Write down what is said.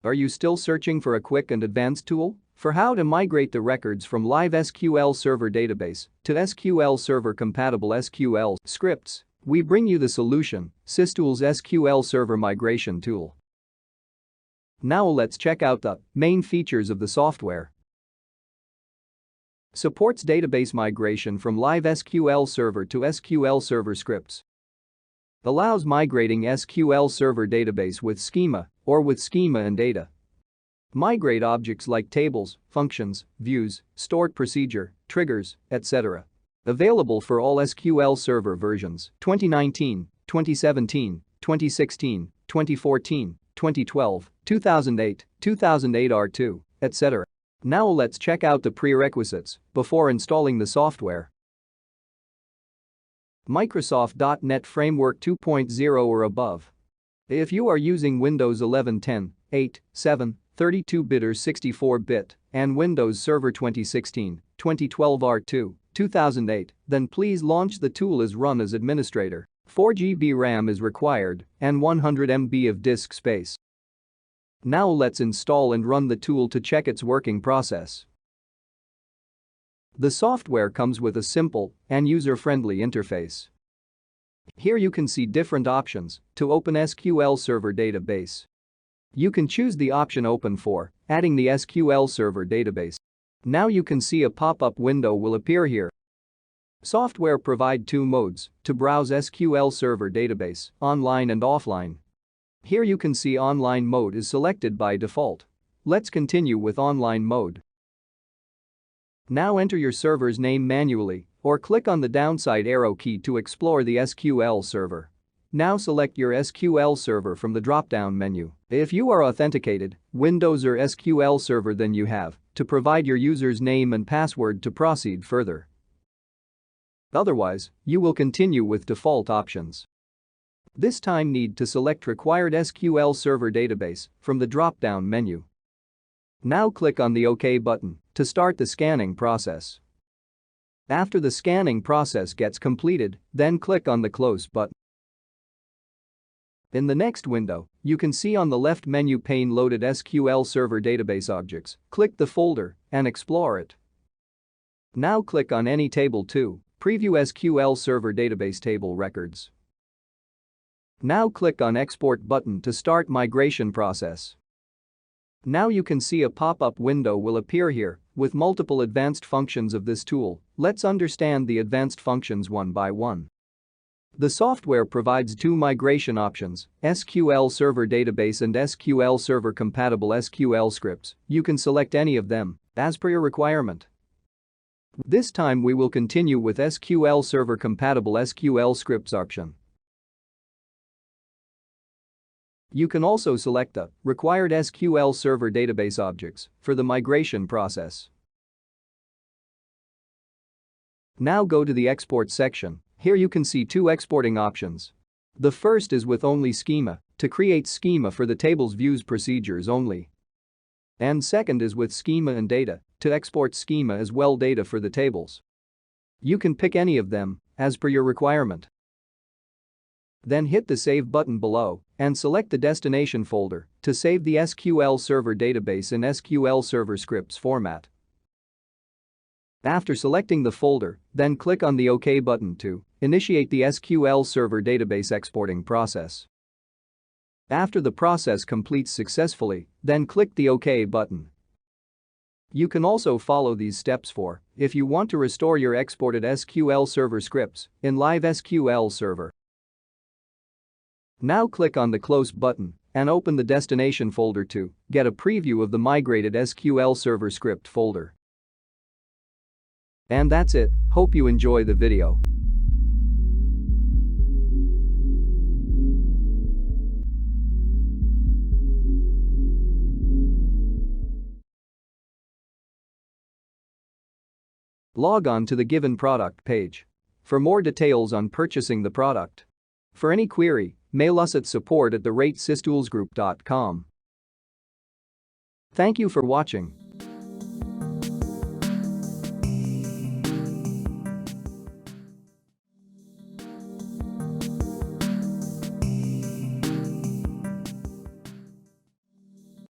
Are you still searching for a quick and advanced tool for how to migrate the records from live SQL Server Database to SQL Server compatible SQL Scripts? We bring you the solution, SysTools SQL Server Migration Tool. Now let's check out the main features of the software. Supports database migration from live SQL Server to SQL Server Scripts. Allows migrating SQL Server Database with schema or with schema and data. Migrate objects like tables, functions, views, stored procedure, triggers, etc. Available for all SQL Server versions 2019, 2017, 2016, 2014, 2012, 2008, 2008 R2, etc. Now let's check out the prerequisites before installing the software. Microsoft.NET Framework 2.0 or above. If you are using Windows 11 10, 8, 7, 32-bit or 64-bit, and Windows Server 2016, 2012 R2, 2008, then please launch the tool as run as administrator. 4 GB RAM is required and 100 MB of disk space. Now let's install and run the tool to check its working process. The software comes with a simple and user-friendly interface. Here you can see different options to open SQL Server Database. You can choose the option Open for adding the SQL Server Database. Now you can see a pop-up window will appear here. Software provide two modes to browse SQL Server Database, online and offline. Here you can see online mode is selected by default. Let's continue with online mode. Now enter your server's name manually or click on the downside arrow key to explore the SQL Server. Now select your SQL Server from the drop-down menu. If you are authenticated, Windows or SQL Server, then you have to provide your user's name and password to proceed further. Otherwise, you will continue with default options. This time need to select required SQL Server Database from the drop-down menu. Now click on the OK button to start the scanning process. After the scanning process gets completed, then click on the Close button. In the next window, you can see on the left menu pane loaded SQL Server Database objects. Click the folder and explore it. Now click on any table to preview SQL Server Database table records. Now click on Export button to start migration process. Now you can see a pop-up window will appear here with multiple advanced functions of this tool. Let's understand the advanced functions one by one. The software provides two migration options, SQL Server Database and SQL Server compatible SQL Scripts. You can select any of them as per your requirement. This time we will continue with SQL Server compatible SQL Scripts option. You can also select the required SQL Server Database objects for the migration process. Now go to the export section. Here you can see two exporting options. The first is with only schema to create schema for the tables views procedures only. And second is with schema and data to export schema as well data for the tables. You can pick any of them as per your requirement. Then hit the Save button below and select the destination folder to save the SQL Server Database in SQL Server Scripts format. After selecting the folder, then click on the OK button to initiate the SQL Server Database exporting process. After the process completes successfully, then click the OK button. You can also follow these steps if you want to restore your exported SQL Server Scripts in live SQL Server. Now click on the Close button and open the destination folder to get a preview of the migrated SQL Server Script folder. And that's it. Hope you enjoy the video. Log on to the given product page for more details on purchasing the product. For any query, mail us at support@systoolsgroup.com. Thank you for watching.